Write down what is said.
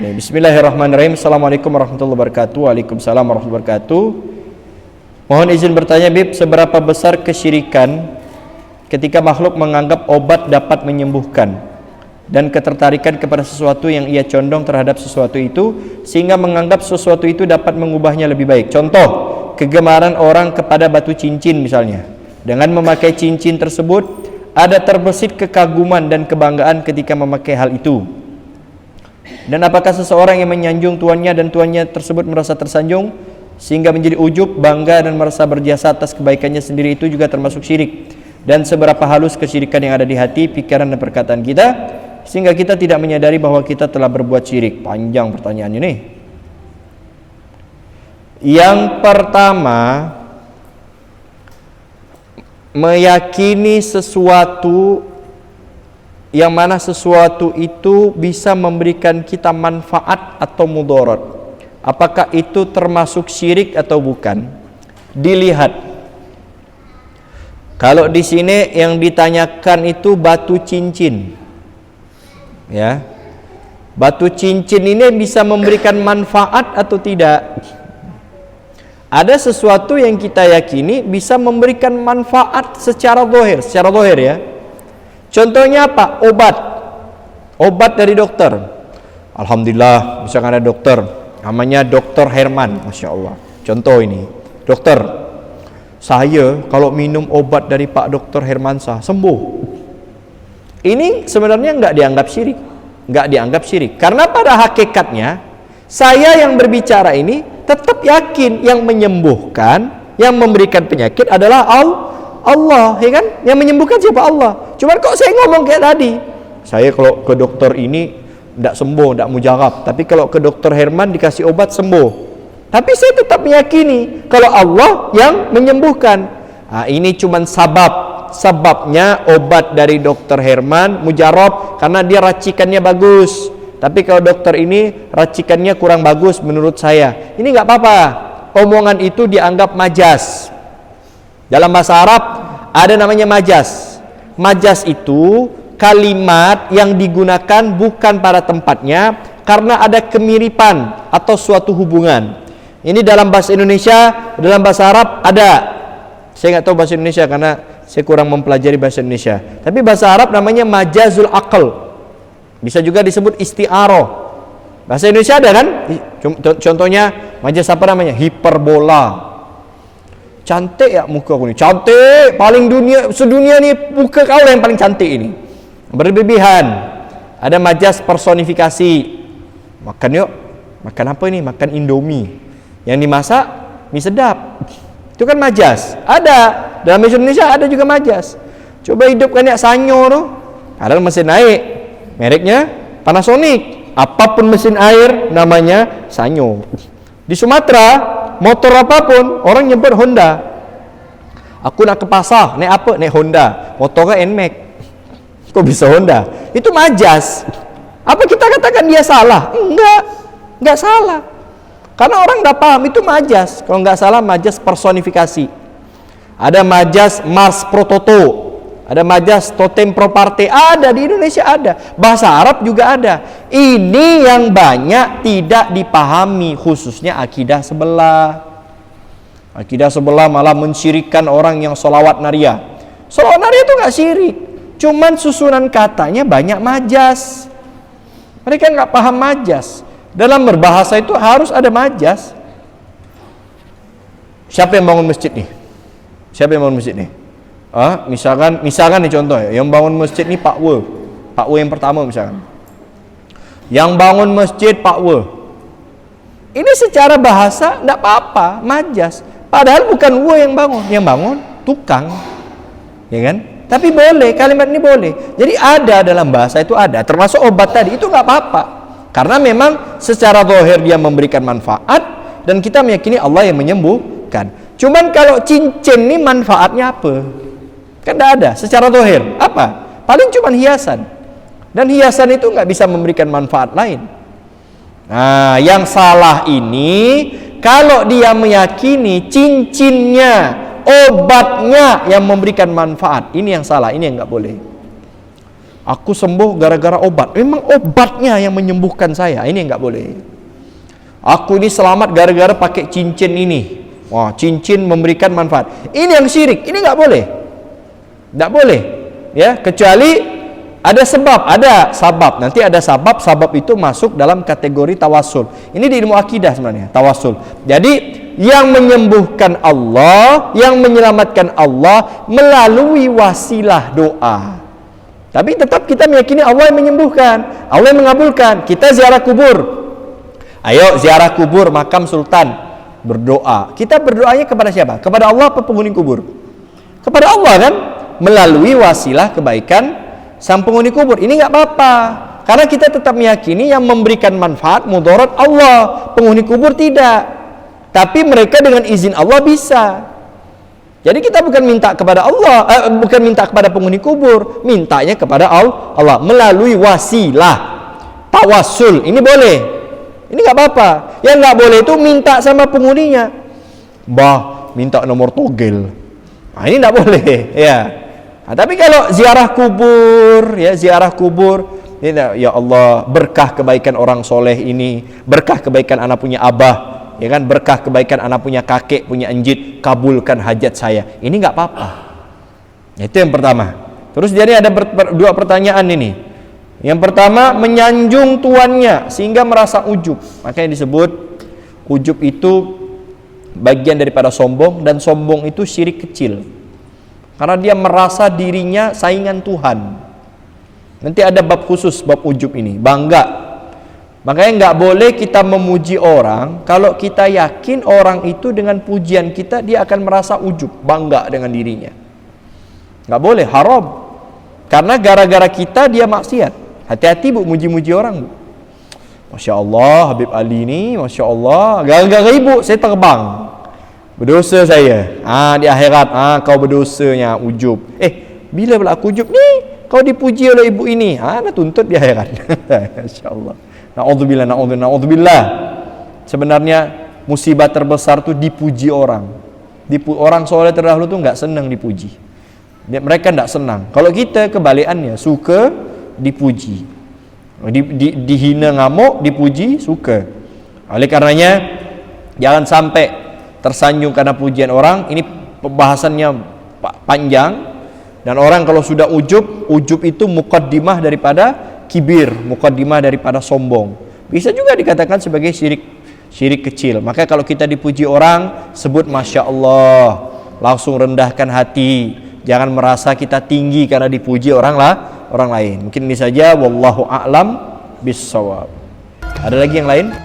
Bismillahirrahmanirrahim. Assalamualaikum warahmatullahi wabarakatuh. Waalaikumsalam warahmatullahi wabarakatuh. Mohon izin bertanya, Bib, seberapa besar kesyirikan ketika makhluk menganggap obat dapat menyembuhkan dan ketertarikan kepada sesuatu yang ia condong terhadap sesuatu itu sehingga menganggap sesuatu itu dapat mengubahnya lebih baik. Contoh, kegemaran orang kepada batu cincin misalnya. Dengan memakai cincin tersebut ada terbesit kekaguman dan kebanggaan ketika memakai hal itu. Dan apakah seseorang yang menyanjung tuannya dan tuannya tersebut merasa tersanjung sehingga menjadi ujub, bangga dan merasa berjasa atas kebaikannya sendiri itu juga termasuk syirik? Dan seberapa halus kesyirikan yang ada di hati, pikiran dan perkataan kita sehingga kita tidak menyadari bahwa kita telah berbuat syirik? Panjang pertanyaan ini. Yang pertama, meyakini sesuatu yang mana sesuatu itu bisa memberikan kita manfaat atau mudarat. Apakah itu termasuk syirik atau bukan? Dilihat. Kalau di sini yang ditanyakan itu batu cincin. Ya. Batu cincin ini bisa memberikan manfaat atau tidak? Ada sesuatu yang kita yakini bisa memberikan manfaat secara zahir ya. Contohnya apa? Obat dari dokter. Alhamdulillah, misalkan ada dokter namanya Dr. Herman, Masya Allah. Contoh ini, dokter, saya kalau minum obat dari Pak Dr. Hermansyah sembuh. Ini sebenarnya nggak dianggap syirik, karena pada hakikatnya saya yang berbicara ini tetap yakin yang menyembuhkan, yang memberikan penyakit adalah Allah, ya kan? Yang menyembuhkan siapa? Allah. Cuman kok saya ngomong kayak tadi, saya kalau ke dokter ini tidak sembuh, tidak mujarab, tapi kalau ke dokter Herman dikasih obat sembuh. Tapi saya tetap meyakini kalau Allah yang menyembuhkan. Nah, ini cuman sebabnya obat dari dokter Herman mujarab karena dia racikannya bagus. Tapi kalau dokter ini racikannya kurang bagus menurut saya, ini nggak apa-apa. Omongan itu dianggap majas. Dalam bahasa Arab ada namanya majas. Majas itu kalimat yang digunakan bukan pada tempatnya karena ada kemiripan atau suatu hubungan. Ini dalam bahasa Indonesia, dalam bahasa Arab ada. Saya nggak tahu bahasa Indonesia karena saya kurang mempelajari bahasa Indonesia. Tapi bahasa Arab namanya majazul aql. Bisa juga disebut isti'aroh. Bahasa Indonesia ada kan? Contohnya majaz apa namanya? Hiperbola. Cantik ya muka aku ni, cantik, paling sedunia ni muka kau yang paling cantik ini. Berlebihan. Ada majas personifikasi. Makan yuk. Makan apa ini? Makan Indomie. Yang dimasak mie sedap. Itu kan majas. Ada dalam bahasa Indonesia, ada juga majas. Coba hidupkan ya sanyo tu. Padahal mesin naik. Mereknya Panasonic. Apapun mesin air namanya sanyo. Di Sumatera motor apapun orang nyebut Honda. Aku nak ke pasar, naik apa? Naik Honda. Motornya NMAX. Kok bisa Honda? Itu majas. Apa kita katakan dia salah? Enggak salah. Karena orang dah paham itu majas. Kalau enggak salah majas personifikasi. Ada majas Mars Prototo. Ada majas totem proparte, ada di Indonesia ada. Bahasa Arab juga ada. Ini yang banyak tidak dipahami, khususnya akidah sebelah. Akidah sebelah malah mensyirikkan orang yang sholawat naria. Sholawat naria itu nggak syirik, cuman susunan katanya banyak majas. Mereka nggak paham majas. Dalam berbahasa itu harus ada majas. Siapa yang bangun masjid nih? Siapa yang bangun masjid nih? Misalkan nih contoh ya, yang bangun masjid ni Pak W yang pertama misalkan. Yang bangun masjid Pak W. Ini secara bahasa tidak apa-apa, majas. Padahal bukan W yang bangun tukang, ya kan? Tapi boleh, kalimat ini boleh. Jadi ada dalam bahasa itu ada, termasuk obat tadi itu nggak apa-apa. Karena memang secara zahir dia memberikan manfaat dan kita meyakini Allah yang menyembuhkan. Cuman kalau cincin ini manfaatnya apa? Kan tidak ada secara zahir. Apa? Paling cuma hiasan. Dan hiasan itu nggak bisa memberikan manfaat lain. Nah, yang salah ini kalau dia meyakini cincinnya, obatnya yang memberikan manfaat. Ini yang salah, ini yang nggak boleh. Aku sembuh gara-gara obat. Memang obatnya yang menyembuhkan saya. Ini nggak boleh. Aku ini selamat gara-gara pakai cincin ini. Wah, cincin memberikan manfaat. Ini yang syirik. Ini nggak boleh. Nggak boleh. Ya, kecuali ada sebab, ada sabab. Nanti ada sabab. Sabab itu masuk dalam kategori tawasul. Ini di ilmu akidah sebenarnya, tawasul. Jadi yang menyembuhkan Allah, yang menyelamatkan Allah melalui wasilah doa. Tapi tetap kita meyakini Allah yang menyembuhkan, Allah yang mengabulkan. Kita ziarah kubur. Ayo ziarah kubur makam sultan, berdoa. Kita berdoanya kepada siapa? Kepada Allah atau penghuni kubur? Kepada Allah kan? Melalui wasilah kebaikan sang penghuni kubur. Ini nggak apa-apa. Karena kita tetap meyakini yang memberikan manfaat mudarat Allah, penghuni kubur tidak. Tapi mereka dengan izin Allah bisa. Jadi kita bukan minta kepada Allah, bukan minta kepada penghuni kubur, mintanya kepada Allah melalui wasilah tawassul. Ini boleh, ini nggak apa-apa. Yang nggak boleh itu minta sama penghuninya, bah minta nomor togel. Nah, ini nggak boleh, ya. Nah, tapi kalau ziarah kubur, ya ziarah kubur, ya Allah berkah kebaikan orang soleh ini, berkah kebaikan anak punya abah. Ya kan, berkah kebaikan anak punya kakek, punya enjit, kabulkan hajat saya. Ini nggak apa-apa. Itu yang pertama. Terus jadi ada dua pertanyaan ini. Yang pertama, menyanjung tuannya sehingga merasa ujub. Makanya disebut ujub itu bagian daripada sombong, dan sombong itu syirik kecil. Karena dia merasa dirinya saingan Tuhan. Nanti ada bab khusus, bab ujub ini, bangga. Makanya nggak boleh kita memuji orang kalau kita yakin orang itu dengan pujian kita dia akan merasa ujub, bangga dengan dirinya. Nggak boleh, haram. Karena gara-gara kita dia maksiat. Hati-hati bu, muji-muji orang bu. Masya Allah, Habib Ali ini, Masya Allah, gara-gara ibu saya terbang, berdosa saya. Di akhirat, kau berdosanya, ujub. Bila pula aku ujub nih? Kau dipuji oleh ibu ini, nak tuntut di akhirat. Masya Allah. Na'udzubillah, na'udzubillah. Sebenarnya musibah terbesar itu dipuji orang. Orang soleh terdahulu tuh nggak senang dipuji. Mereka nggak senang. Kalau kita kebalikannya, suka dipuji. Dihina ngamuk, dipuji suka. Oleh karenanya jangan sampai tersanjung karena pujian orang. Ini pembahasannya panjang. Dan orang kalau sudah ujub itu muqaddimah daripada kibir, muqaddimah daripada sombong. Bisa juga dikatakan sebagai syirik kecil. Maka kalau kita dipuji orang, sebut Masya Allah, langsung rendahkan hati. Jangan merasa kita tinggi karena dipuji orang lain. Mungkin ini saja, wallahu a'lam bissawab. Ada lagi yang lain?